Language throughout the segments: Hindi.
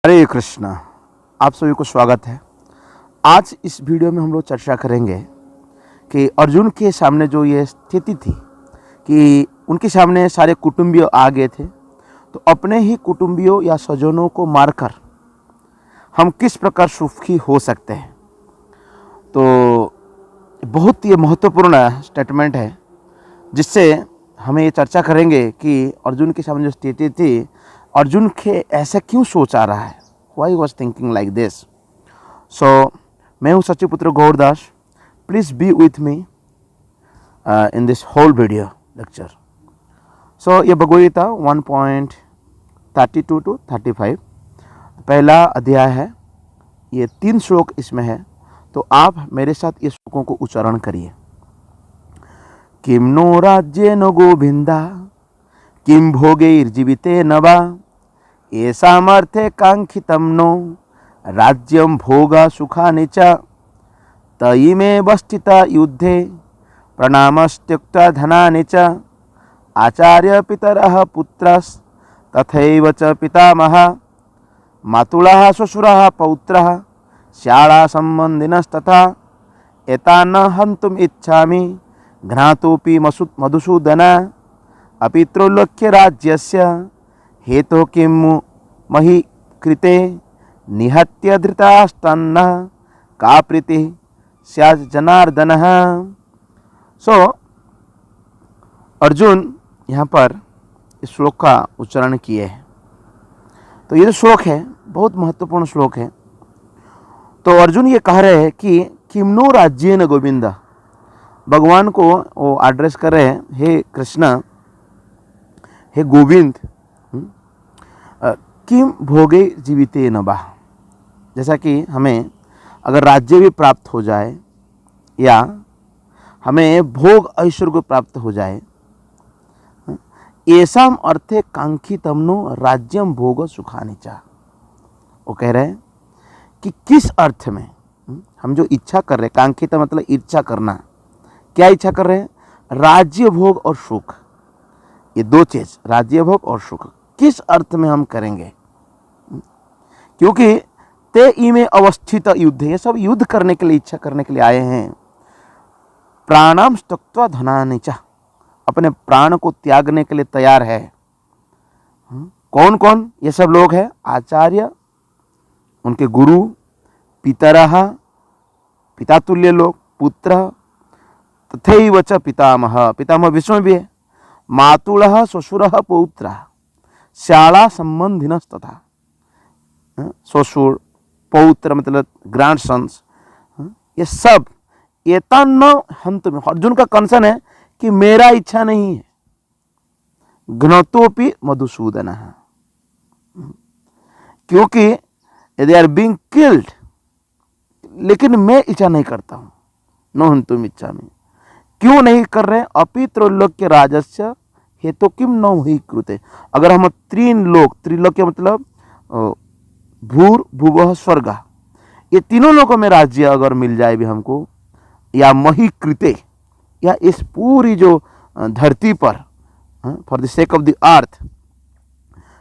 हरे कृष्णा। आप सभी को स्वागत है। आज इस वीडियो में हम लोग चर्चा करेंगे कि अर्जुन के सामने जो ये स्थिति थी कि उनके सामने सारे कुटुंबियों आ गए थे, तो अपने ही कुटुंबियों या स्वजनों को मारकर हम किस प्रकार सुखी हो सकते हैं। तो बहुत ये महत्वपूर्ण स्टेटमेंट है, जिससे हमें ये चर्चा करेंगे कि अर्जुन के सामने जो स्थिति थी, अर्जुन के ऐसा क्यों सोच आ रहा है, why was thinking like this. So मैं हूँ Sachiputra Gaurdas. Please be with me in this whole video lecture. So ये भगवद गीता 1.32 to 35 पहला अध्याय है। ये 3 श्लोक इसमें है, तो आप मेरे साथ ये श्लोकों को उच्चारण करिए। किम नो राज्येन गोविंदा किम भोगैर्जीवितेन वा येषामर्थे कांक्षितं नो राज्यं भोगा सुखानि च तयिमेव स्थिता युद्धे प्रणामस्त्यक्त्वा धनानि च आचार्य पितरः पुत्रस् तथैव च पितामहः मातुलः श्वशुरः पौत्रः शाला सम्बन्धिनस्तथा एतान् हन्तुम् इच्छामि घ्नातोऽपि मधुसूदन अपि त्रैलोक्यराज्यस्य हेतु किं मही कृते निहत्य धृतराष्ट्रान्नः का प्रीति स्यात् जनार्दनः। सो अर्जुन यहाँ पर इस श्लोक का उच्चारण किए हैं। तो ये जो श्लोक है बहुत महत्वपूर्ण श्लोक है। तो अर्जुन ये कह रहे हैं कि किम्नो राज्येन गोविंद, भगवान को वो एड्रेस कर रहे हैं, हे कृष्ण, हे गोविंद, किम भोगे जीवितेन वा, जैसा कि हमें अगर राज्य भी प्राप्त हो जाए या हमें भोग ऐश्वर्य को प्राप्त हो जाए, येषाम अर्थे कांक्षितं नो राज्यम भोग सुखानि च। वो कह रहे हैं कि किस अर्थ में हम जो इच्छा कर रहे हैं, कांक्षित मतलब इच्छा करना, क्या इच्छा कर रहे हैं? राज्य भोग और सुख, ये 2 चीज, राज्य भोग और सुख, किस अर्थ में हम करेंगे? क्योंकि ते इमे अवस्थित युद्ध, ये सब युद्ध करने के लिए, इच्छा करने के लिए आए हैं। प्राणाम त्यक्त्वा धनानि च, अपने प्राण को त्यागने के लिए तैयार है। कौन कौन ये सब लोग हैं? आचार्य, उनके गुरु, पितरः, पितातुल्य लोग, पुत्र, तथैव च पितामह, पितामह विष्णु भी है, मातुलः श्वशुरः पौत्रः शाला संबंधिनस्तथा, ससुर पौत्र मतलब ग्रैंड सन्स, ये सब एतान्न हन्तुम्। अर्जुन का कंसर्न है कि मेरा इच्छा नहीं है, घ्नतोऽपि मधुसूदन, क्योंकि दे आर बीइंग किल्ड, लेकिन मैं इच्छा नहीं करता हूं। न हन्तुम् इच्छामि, क्यों नहीं कर रहे? अपि त्रैलोक्य राजस्य हेतु किम न हुई कृते। अगर हम 3 लोक, त्रिलोक्य मतलब भूर भुवः स्वर्ग, ये तीनों लोगों में राज्य अगर मिल जाए भी हमको, या मही कृते, या इस पूरी जो धरती पर, for the sake of the earth,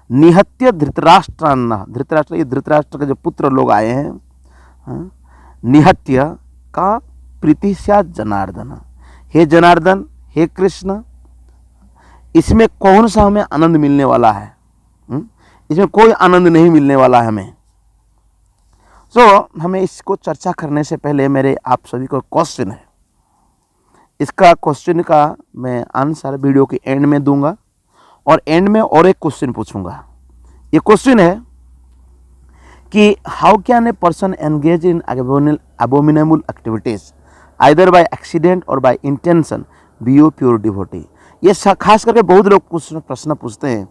निहत्य धृतराष्ट्रान्न, धृतराष्ट्र, ये धृतराष्ट्र के जो पुत्र लोग आए हैं, निहत्य का प्रीति स्यात् जनार्दन, हे जनार्दन, हे कृष्ण, इसमें कौन सा हमें आनंद मिलने वाला है? इसमें कोई आनंद नहीं मिलने वाला है हमें। हमें इसको चर्चा करने से पहले मेरे आप सभी को क्वेश्चन है। इसका क्वेश्चन का मैं आंसर वीडियो के एंड में दूंगा, और एंड में और एक क्वेश्चन पूछूंगा। ये क्वेश्चन है कि how can a person engage in abominable activities either by accident और by intention be a pure devotee. ये खास करके बहुत लोग प्रश्न पूछते हैं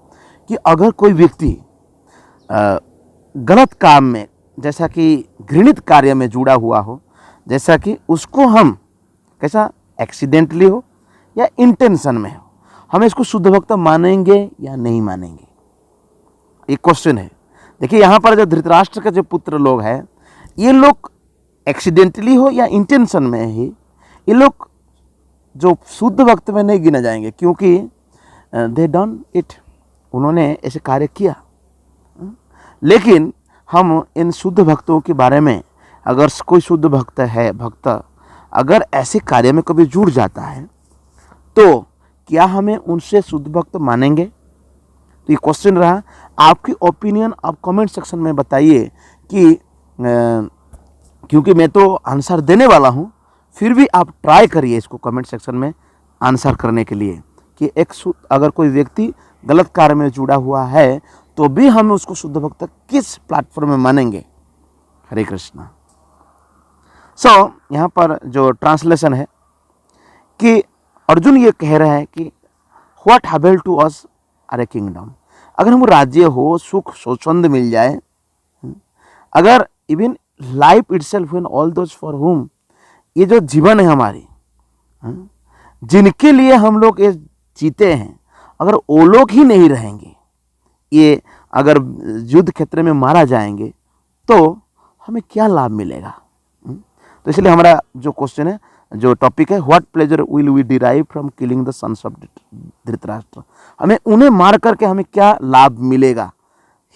कि अगर कोई व्यक्ति गलत काम में, जैसा कि घृणित कार्य में जुड़ा हुआ हो, जैसा कि उसको हम कैसा एक्सीडेंटली हो या इंटेंशन में हो, हम इसको शुद्ध भक्त मानेंगे या नहीं मानेंगे? ये क्वेश्चन है। देखिए यहाँ पर जो धृतराष्ट्र के जो पुत्र लोग हैं, ये लोग एक्सीडेंटली हो या इंटेंशन में ही, ये लोग जो शुद्ध भक्त में नहीं गिने जाएंगे, क्योंकि दे डन इट, उन्होंने ऐसे कार्य किया। लेकिन हम इन शुद्ध भक्तों के बारे में, अगर कोई शुद्ध भक्त अगर ऐसे कार्य में कभी जुड़ जाता है तो क्या हमें उनसे शुद्ध भक्त मानेंगे? तो ये क्वेश्चन रहा। आपकी ओपिनियन आप कमेंट सेक्शन में बताइए कि क्योंकि मैं तो आंसर देने वाला हूँ, फिर भी आप ट्राई करिए इसको कमेंट सेक्शन में आंसर करने के लिए कि अगर कोई व्यक्ति गलत कार्य में जुड़ा हुआ है तो भी हम उसको शुद्ध भक्त किस प्लेटफॉर्म में मानेंगे। हरे कृष्णा। यहाँ पर जो ट्रांसलेशन है कि अर्जुन ये कह रहे हैं कि what happened to us are a kingdom. अगर हम राज्य हो, सुख स्वच्छंद मिल जाए, अगर even life itself in all those for whom, ये जो जीवन है हमारी, जिनके लिए हम लोग ये जीते हैं, अगर वो लोग ही नहीं रहेंगे, ये अगर युद्ध क्षेत्र में मारा जाएंगे तो हमें क्या लाभ मिलेगा? तो इसलिए हमारा जो क्वेश्चन है, जो टॉपिक है, what pleasure will we derive from killing the sons of Dhritarashtra. हमें उन्हें मार करके हमें क्या लाभ मिलेगा?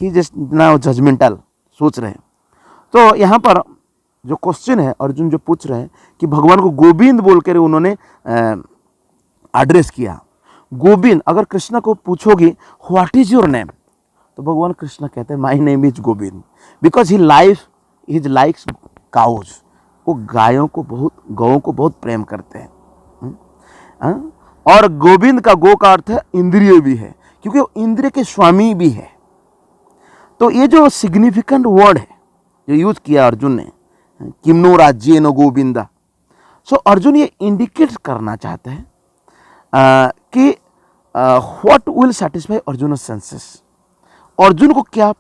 ही जस्ट नाउ जजमेंटल सोच रहे हैं। तो यहाँ पर जो क्वेश्चन है अर्जुन जो पूछ रहे हैं कि भगवान को गोविंद बोलकर उन्होंने एड्रेस किया। गोविंद, अगर कृष्ण को पूछोगे व्हाट इज योर नेम, तो भगवान कृष्ण कहते हैं my name is Govind, because he likes cows. वो गौं को बहुत प्रेम करते हैं। और गोविंद का गो का अर्थ है इंद्रिय भी है, क्योंकि वो इंद्रिय के स्वामी भी है। तो ये जो सिग्निफिकेंट वर्ड है जो यूज किया अर्जुन ने, किम्नो राज्य नो गोविंदा, सो अर्जुन ये इंडिकेट करना चाहते हैं कि what will satisfy Arjun senses. Arjun को क्या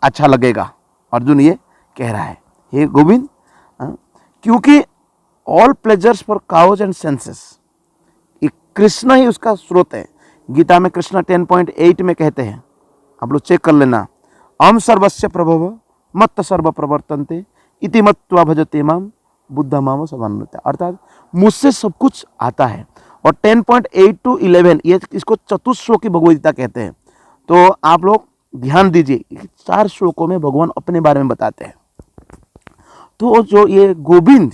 अच्छा लगेगा, अर्जुन ये कह रहा है हे गोविंद, क्योंकि all pleasures for cause and senses, ये कृष्ण ही उसका स्रोत है। गीता में कृष्ण 10.8 में कहते हैं, आप लोग चेक कर लेना, अहम सर्वस्य प्रभव मत्त सर्व प्रवर्तन्ते इति मत्वा भजते माम बुद्ध माम समान्वित। अर्थात मुझसे सब कुछ आता है। और 10.8 to 11 ये इसको चतुश्लोकी भगवद्गीता कहते हैं। तो आप लोग ध्यान दीजिए, 4 श्लोकों में भगवान अपने बारे में बताते हैं। तो जो ये गोविंद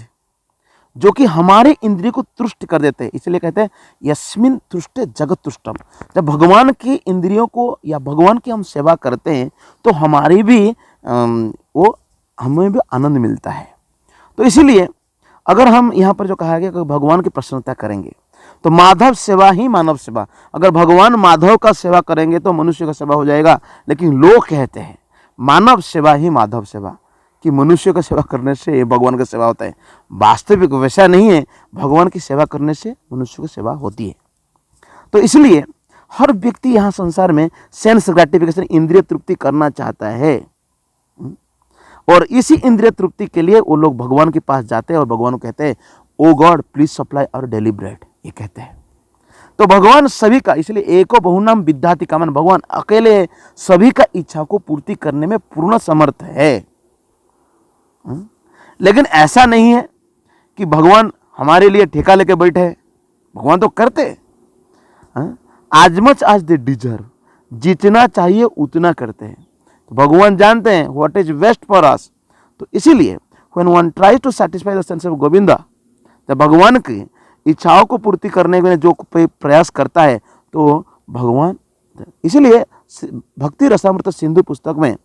जो कि हमारे इंद्रिय को तुष्ट कर देते हैं, इसलिए कहते हैं यस्मिन तुष्टे जगत तुष्टम। जब भगवान की इंद्रियों को या भगवान की हम सेवा करते हैं तो हमारी भी हमें भी आनंद मिलता है। तो इसीलिए अगर हम यहाँ पर जो कहा गया कि भगवान की प्रसन्नता करेंगे तो माधव सेवा ही मानव सेवा। अगर भगवान माधव का सेवा करेंगे तो मनुष्य का सेवा हो जाएगा, लेकिन लोग कहते हैं मानव सेवा ही माधव सेवा, कि मनुष्य का सेवा करने से भगवान का सेवा होता है। वास्तविक वैसा नहीं है, भगवान की सेवा करने से मनुष्य की सेवा होती है। तो इसलिए हर व्यक्ति यहाँ संसार में सेंस ग्रेटिफिकेशन, इंद्रिय तृप्ति करना चाहता है, और इसी इंद्रिय तृप्ति के लिए वो लोग भगवान के पास जाते हैं और भगवान को कहते हैं ओ गॉड प्लीज सप्लाई और डेली ब्रेड, ये कहते हैं। तो भगवान सभी का, इसलिए एको बहुनाम विद्याति कामन, भगवान अकेले सभी का इच्छा को पूर्ति करने में पूर्ण समर्थ है। लेकिन ऐसा नहीं है कि भगवान हमारे लिए ठेका लेके बैठे हैं। भगवान तो करते आज मच आज दे डिजर्व, जितना चाहिए उतना करते हैं। तो भगवान जानते हैं what is best for us. तो इसीलिए when one tries to satisfy the sense of Govinda, जब भगवान की इच्छाओं को पूर्ति करने के लिए जो प्रयास करता है तो भगवान, इसीलिए भक्ति रसामृत सिंधु पुस्तक में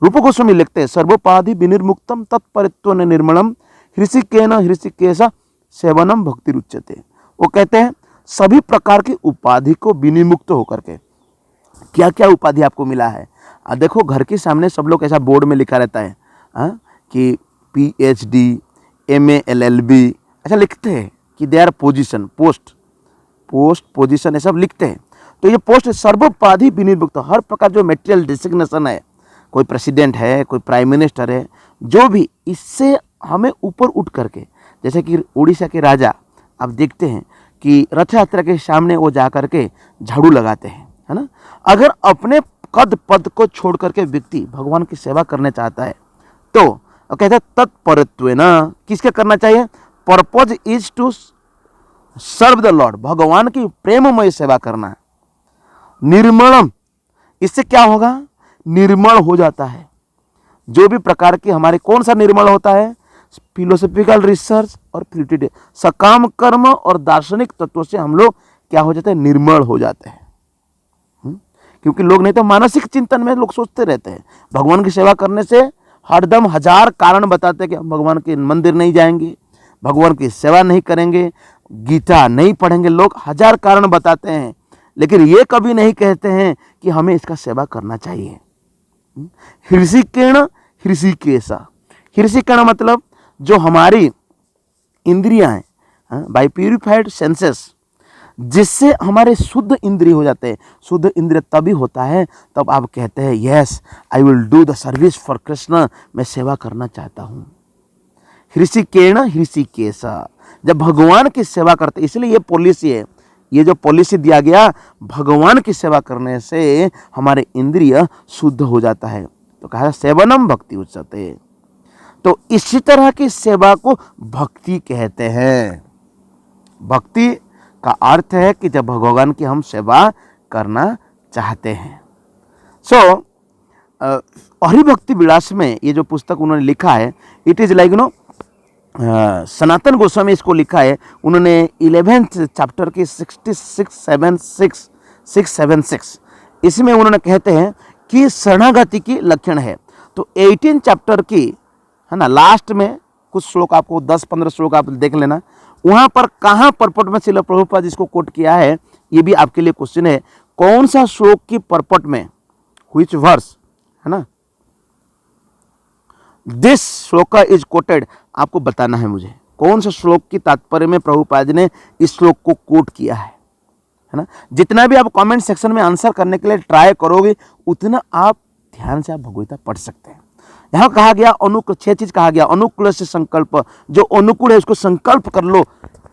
रूप गोस्वामी लिखते हैं सर्वोपाधि विनिर्मुक्तम तत्परित्व निर्मलम हृषिकेन हृषिकेश सेवनम भक्ति रुच्यते। वो कहते हैं सभी प्रकार की उपाधि को विनिर्मुक्त होकर के। क्या क्या उपाधि आपको मिला है? देखो घर के सामने सब लोग ऐसा बोर्ड में लिखा रहता है कि PhD MA LLB ऐसा लिखते हैं कि they are position, post position, ये सब लिखते हैं। तो ये पोस्ट सर्वोपाधि विनिर्मुक्त, हर प्रकार जो मेटेरियल डिसिग्नेशन है, कोई प्रेसिडेंट है, कोई प्राइम मिनिस्टर है, जो भी, इससे हमें ऊपर उठ करके, जैसे कि उड़ीसा के राजा आप देखते हैं कि रथ यात्रा के सामने वो जा करके झाड़ू लगाते हैं, है ना। अगर अपने कद पद को छोड़ करके व्यक्ति भगवान की सेवा करना चाहता है तो कहते हैं तत्परत्वेन, किसके करना चाहिए? Purpose is to serve the lord, भगवान की प्रेममय सेवा करना। निर्मलम, इससे क्या होगा? निर्मल हो जाता है। जो भी प्रकार के हमारे कौन सा निर्मल होता है? फिलोसॉफिकल रिसर्च और फिलिटिड सकाम कर्म और दार्शनिक तत्वों से हम लोग क्या हो जाते हैं? निर्मल हो जाते हैं। क्योंकि लोग नहीं तो मानसिक चिंतन में लोग सोचते रहते हैं। भगवान की सेवा करने से हरदम हजार कारण बताते हैं कि हम भगवान के मंदिर नहीं जाएंगे, भगवान की सेवा नहीं करेंगे, गीता नहीं पढ़ेंगे। लोग हजार कारण बताते हैं, लेकिन ये कभी नहीं कहते हैं कि हमें इसका सेवा करना चाहिए। हृषिकेण हृषिकेशा, हृषिकेण मतलब जो हमारी इंद्रियां हैं, बाय प्यूरिफाइड सेंसेस, जिससे हमारे शुद्ध इंद्रिय हो जाते हैं। शुद्ध इंद्रिय तभी होता है तब आप कहते हैं yes I will do the service for Krishna, मैं सेवा करना चाहता हूं। हृषिकेण हृषिकेशा, जब भगवान की सेवा करते, इसलिए ये पॉलिसी है, ये जो पॉलिसी दिया गया, भगवान की सेवा करने से हमारे इंद्रिय शुद्ध हो जाता है। तो कहा सेवनम भक्ति उच्यते। तो इसी तरह की सेवा को भक्ति कहते हैं। भक्ति का अर्थ है कि जब भगवान की हम सेवा करना चाहते हैं। हरिभक्ति विलास में ये जो पुस्तक उन्होंने लिखा है, it is like Sanatan Goswami इसको लिखा है। उन्होंने 11th चैप्टर की 676 इसमें उन्होंने कहते हैं कि शरणागति की लक्षण है। तो 18 चैप्टर की है ना, लास्ट में कुछ श्लोक आपको 10-15 श्लोक आप देख लेना, वहां पर कहां परपट में श्रील प्रभुपाद जिसको कोट किया है, ये भी आपके लिए क्वेश्चन है। कौन सा श्लोक की परपट में, व्हिच वर्स, है ना, दिस श्लोक इज कोटेड, आपको बताना है मुझे कौन सा श्लोक की तात्पर्य में प्रभुपाद ने इस श्लोक को कोट किया है ना। जितना भी आप कमेंट सेक्शन में आंसर करने के लिए ट्राई करोगे, उतना आप ध्यान से आप भगवद्गीता पढ़ सकते हैं। यहाँ कहा गया अनुकूल, 6 चीज कहा गया। अनुकूल से संकल्प, जो अनुकूल है उसको संकल्प कर लो,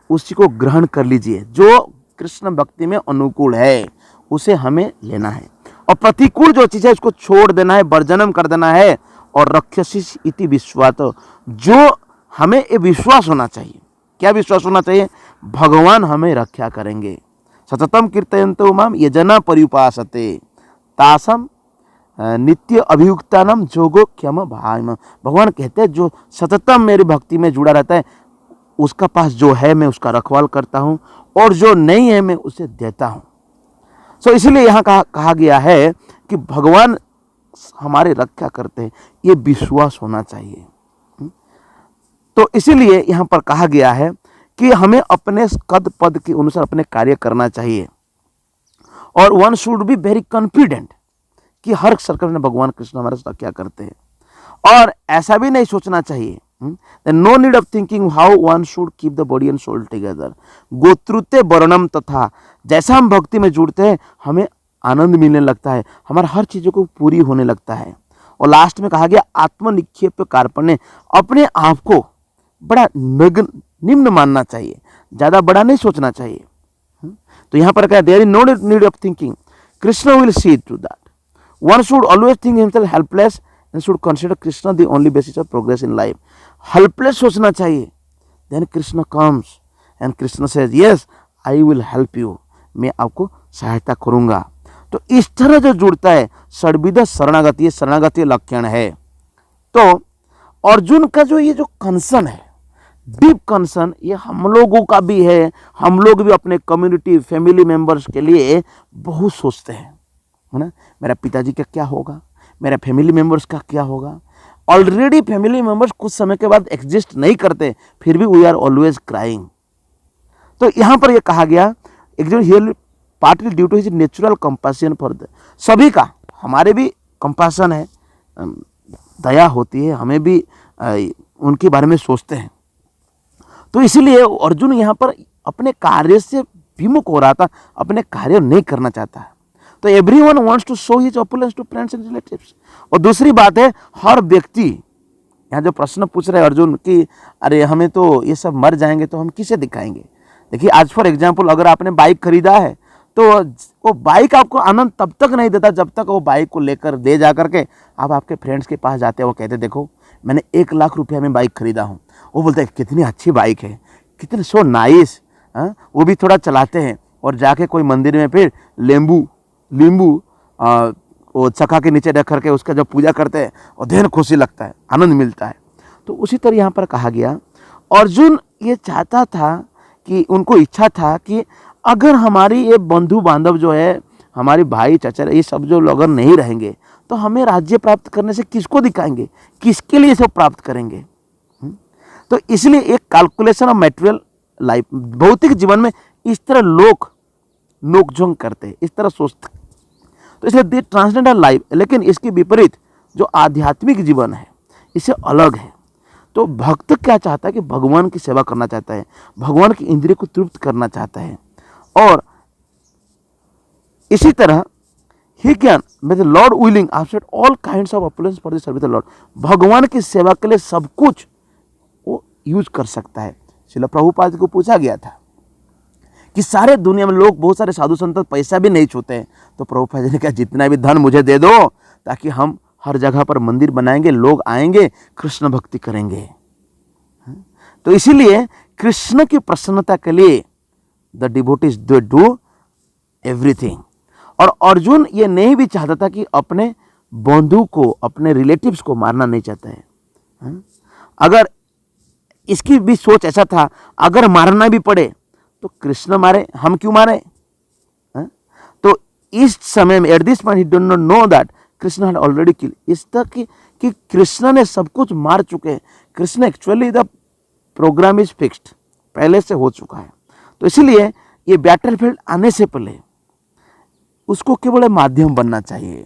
उसी को ग्रहण कर लीजिए। जो कृष्ण भक्ति में अनुकूल है उसे हमें लेना है, और प्रतिकूल जो चीज है उसको छोड़ देना है, वर्जनम कर देना है। और रक्षसिस इति विश्वात, जो हमें ये विश्वास होना चाहिए। क्या विश्वास होना चाहिए? भगवान हमें रक्षा करेंगे। सततम कीर्तयन्तो माम ये जना परिउपासते तासम नित्य अभियुक्तानम जोगो क्षम भाइम। भगवान कहते हैं जो सततम मेरी भक्ति में जुड़ा रहता है, उसका पास जो है मैं उसका रखवाल करता हूँ, और जो नहीं है मैं उसे देता हूँ। इसलिए यहाँ कहा गया है कि भगवान हमारी रक्षा करते हैं, ये विश्वास होना चाहिए। तो इसीलिए यहाँ पर कहा गया है कि हमें अपने कद पद के अनुसार अपने कार्य करना चाहिए, और one should be very confident कि हर सर्कल में भगवान कृष्ण हमारे साथ क्या करते हैं। और ऐसा भी नहीं सोचना चाहिए, no need of thinking how one should keep the body and soul together, गोत्रुते वर्णम तथा। जैसा हम भक्ति में जुड़ते हैं हमें आनंद मिलने लगता है, हमारा हर चीजों को पूरी होने लगता है। और लास्ट में कहा गया आत्मनिक्षेप कार्पण्य, अपने आप को बड़ा निम्न मानना चाहिए, ज्यादा बड़ा नहीं सोचना चाहिए। तो यहाँ पर कहा there is no need of thinking, Krishna will see to that. One should always think himself helpless and should consider Krishna the only basis of progress in life. Helpless सोचना चाहिए, then Krishna comes and Krishna says yes I will help you, मैं आपको सहायता करूंगा। तो इस तरह जो जुड़ता है षड्विध शरणागति, शरणागति लक्षण है। तो अर्जुन का जो ये जो कंसर्न है, डीप कंसर्न, ये हम लोगों का भी है। हम लोग भी अपने कम्युनिटी फैमिली मेंबर्स के लिए बहुत सोचते हैं, है ना। मेरा पिताजी का क्या होगा, मेरा फैमिली मेंबर्स का क्या होगा। ऑलरेडी फैमिली मेंबर्स कुछ समय के बाद एग्जिस्ट नहीं करते, फिर भी वी आर ऑलवेज क्राइंग। तो यहाँ पर ये कहा गया here partly due to his natural compassion for the, सभी का, हमारे भी कंपैशन है, दया होती है, हमें भी उनके बारे में सोचते हैं। तो इसलिए अर्जुन यहाँ पर अपने कार्य से विमुख हो रहा था, अपने कार्य नहीं करना चाहता है। तो everyone wants to show his opulence to friends and relatives. और दूसरी बात है, हर व्यक्ति, यहाँ जो प्रश्न पूछ रहे हैं अर्जुन कि अरे हमें तो ये सब मर जाएंगे तो हम किसे दिखाएंगे। देखिए आज फॉर एग्जाम्पल अगर आपने बाइक खरीदा है तो वो बाइक आपको आनंद तब तक नहीं देता जब तक वो बाइक को लेकर दे जा करके आप आपके फ्रेंड्स के पास जाते हैं, वो कहते देखो मैंने 1 लाख रुपया में बाइक खरीदा हूँ। वो बोलते हैं कितनी अच्छी बाइक है, कितने सो नाइस, वो भी थोड़ा चलाते हैं और जाके कोई मंदिर में फिर नींबू वो चक्का के नीचे रख करके उसका जब पूजा करते हैं और ढेर खुशी लगता है, आनंद मिलता है। तो उसी तरह यहाँ पर कहा गया अर्जुन ये चाहता था कि उनको इच्छा था कि अगर हमारी ये बंधु बांधव जो है, हमारे भाई चाचा ये सब जो लोग अगर नहीं रहेंगे तो हमें राज्य प्राप्त करने से किसको दिखाएंगे, किसके लिए सब प्राप्त करेंगे। तो इसलिए एक कैलकुलेशन ऑफ मटेरियल लाइफ, भौतिक जीवन में इस तरह लोग नोकझोंक करते हैं, इस तरह सोचते। तो इसलिए दे ट्रांसजेंडर लाइफ, लेकिन इसके विपरीत जो आध्यात्मिक जीवन है इससे अलग है। तो भक्त क्या चाहता है कि भगवान की सेवा करना चाहता है, भगवान की इंद्रिय को तृप्त करना चाहता है। और इसी तरह he can with Lord willing after all kinds of opulence for the service of Lord, भगवान की सेवा के लिए सब कुछ वो यूज कर सकता है। श्रील प्रभुपाद को पूछा गया था कि सारे दुनिया में लोग, बहुत सारे साधु संत पैसा भी नहीं छूते हैं, तो प्रभुपाद जी ने कहा जितना भी धन मुझे दे दो ताकि हम हर जगह पर मंदिर बनाएंगे, लोग आएंगे, कृष्ण भक्ति करेंगे। तो इसीलिए कृष्ण की प्रसन्नता के लिए द डिवोटीज डू एवरीथिंग। और अर्जुन ये नहीं भी चाहता था कि अपने बंधु को, अपने रिलेटिव्स को मारना नहीं चाहता है। अगर इसकी भी सोच ऐसा था, अगर मारना भी पड़े तो कृष्ण मारे, हम क्यों मारे। तो इस समय में at this point he don't know that Krishna had already kill, इस तक कि कृष्ण ने सब कुछ मार चुके हैं। Krishna actually the programme is fixed, पहले से हो चुका है। तो इसलिए ये बैटलफील्ड आने से पहले उसको केवल माध्यम बनना चाहिए।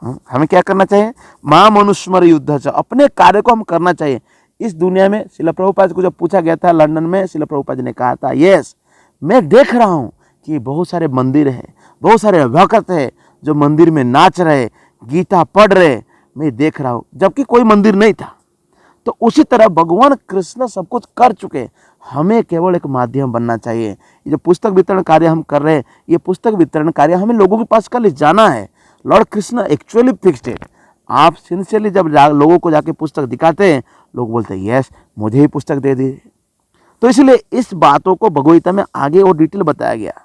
हमें क्या करना चाहिए, मां मनुस्मर युद्ध, अपने कार्य को हम करना चाहिए इस दुनिया में। श्रील प्रभुपाद को जब पूछा गया था लंदन में, श्रील प्रभुपाद ने कहा था यस, मैं देख रहा हूं कि बहुत सारे मंदिर है, बहुत सारे भक्त है जो मंदिर में नाच रहे, गीता पढ़ रहे, मैं देख रहा हूं, जबकि कोई मंदिर नहीं था। तो उसी तरह भगवान कृष्ण सब कुछ कर चुके, हमें केवल एक माध्यम बनना चाहिए। ये जो पुस्तक वितरण कार्य हम कर रहे हैं, ये पुस्तक वितरण कार्य हमें लोगों के पास कल जाना है। लॉर्ड कृष्ण एक्चुअली फिक्स्ड है। आप सिंसियरली जब लोगों को जाके पुस्तक दिखाते हैं, लोग बोलते हैं यस मुझे ही पुस्तक दे दी। तो इसलिए इस बातों को भगवगीता में आगे और डिटेल बताया गया।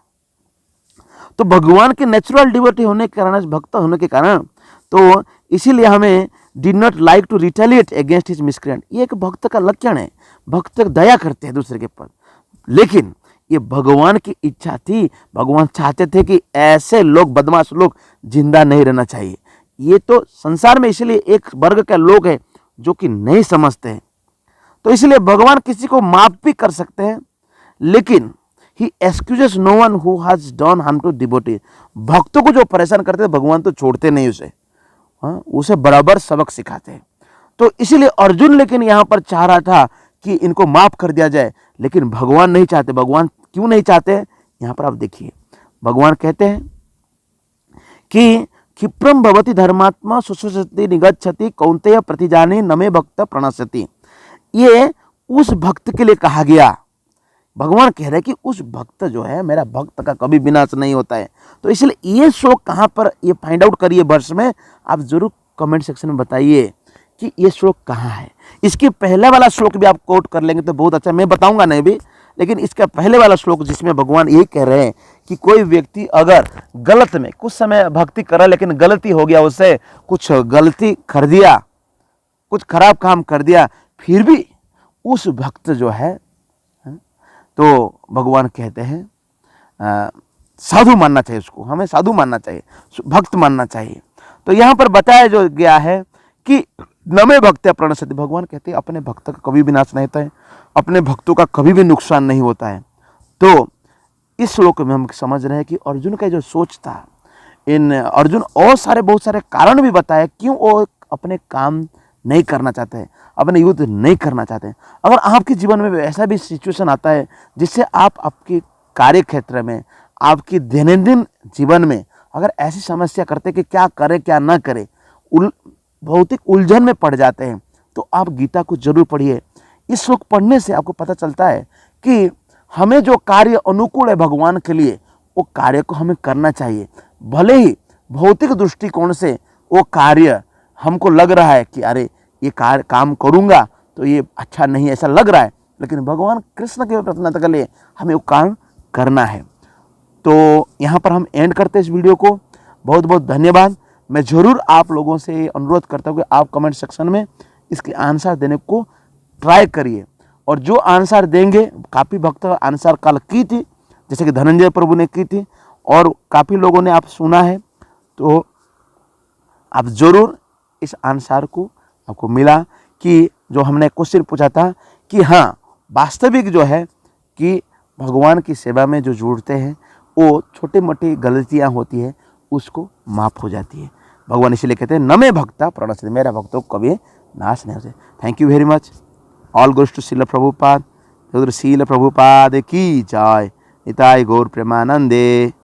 तो भगवान के नेचुरल डिवोटी होने के कारण, भक्त होने के कारण, तो इसीलिए हमें did not like to retaliate against his miscreant. ये एक भक्त का लक्षण है, भक्त दया करते हैं दूसरे के ऊपर। लेकिन ये भगवान की इच्छा थी, भगवान चाहते थे कि ऐसे लोग, बदमाश लोग जिंदा नहीं रहना चाहिए। ये तो संसार में इसलिए एक वर्ग के लोग हैं जो कि नहीं समझते हैं। तो इसलिए भगवान किसी को माफ भी कर सकते हैं, लेकिन he excuses no one who has done harm to devotee. भक्तों को जो परेशान करते हैं भगवान तो छोड़ते नहीं उसे, उसे बराबर सबक सिखाते हैं। तो इसीलिए अर्जुन लेकिन यहाँ पर चाह रहा था कि इनको माफ कर दिया जाए, लेकिन भगवान नहीं चाहते। भगवान क्यों नहीं चाहते, यहाँ पर आप देखिए, भगवान कहते हैं कि क्षिप्रम भवति धर्मात्मा सुसुचति निगच्छति कौन्तेय प्रतिजाने नमे भक्त प्रणश्यति। ये उस भक्त के लिए कहा गया। भगवान कह रहे हैं कि उस भक्त जो है, मेरा भक्त का कभी विनाश नहीं होता है। तो इसलिए ये श्लोक कहाँ पर, ये फाइंड आउट करिए वर्ष में, आप जरूर कमेंट सेक्शन में बताइए कि ये श्लोक कहाँ है। इसके पहले वाला श्लोक भी आप कोट कर लेंगे तो बहुत अच्छा, मैं बताऊंगा नहीं भी, लेकिन इसका पहले वाला श्लोक जिसमें भगवान यही कह रहे हैं कि कोई व्यक्ति अगर गलत में कुछ समय भक्ति करा, लेकिन गलती हो गया, उससे कुछ गलती कर दिया, कुछ खराब काम कर दिया, फिर भी उस भक्त जो है, तो भगवान कहते हैं साधु मानना चाहिए उसको, हमें साधु मानना चाहिए, भक्त मानना चाहिए। तो यहाँ पर बताया जो गया है कि नमे भक्त प्रणश्यति, भगवान कहते हैं अपने भक्त का कभी भी नाश नहीं होता है, अपने भक्तों का कभी भी नुकसान नहीं होता है। तो इस श्लोक में हम समझ रहे हैं कि अर्जुन का जो सोच था, इन अर्जुन और बहुत सारे कारण भी बताए क्यों वो अपने काम नहीं करना चाहते हैं, अपने युद्ध नहीं करना चाहते हैं। अगर आपके जीवन में ऐसा भी सिचुएशन आता है जिससे आप आपके कार्य क्षेत्र में, आपकी दैनंदिन जीवन में अगर ऐसी समस्या करते कि क्या करें क्या ना करें, भौतिक उलझन में पड़ जाते हैं, तो आप गीता को जरूर पढ़िए। इस श्लोक पढ़ने से आपको पता चलता है कि हमें जो कार्य अनुकूल है भगवान के लिए, वो कार्य को हमें करना चाहिए। भले ही भौतिक दृष्टिकोण से वो कार्य हमको लग रहा है कि अरे ये काम करूँगा तो ये अच्छा नहीं, ऐसा लग रहा है, लेकिन भगवान कृष्ण के प्रसन्नता के लिए हमें वो काम करना है। तो यहाँ पर हम एंड करते हैं इस वीडियो को। बहुत बहुत धन्यवाद। मैं ज़रूर आप लोगों से अनुरोध करता हूँ कि आप कमेंट सेक्शन में इसके आंसर देने को ट्राई करिए। और जो आंसर देंगे, काफ़ी भक्त आंसर कल की थी, जैसे कि धनंजय प्रभु ने की थी और काफ़ी लोगों ने आप सुना है, तो आप ज़रूर इस आंसर को आपको मिला कि जो हमने क्वेश्चन पूछा था कि हाँ, वास्तविक जो है कि भगवान की सेवा में जो जुड़ते हैं वो छोटी मोटी गलतियाँ होती है उसको माफ़ हो जाती है। भगवान इसलिए कहते हैं न मे भक्ता प्रणश्यति, मेरा भक्तों को कभी नाश नहीं होते। Thank you very much. All goes to Srila Prabhupada. Srila Prabhupada की जय। निताय गौर प्रेमानंदे।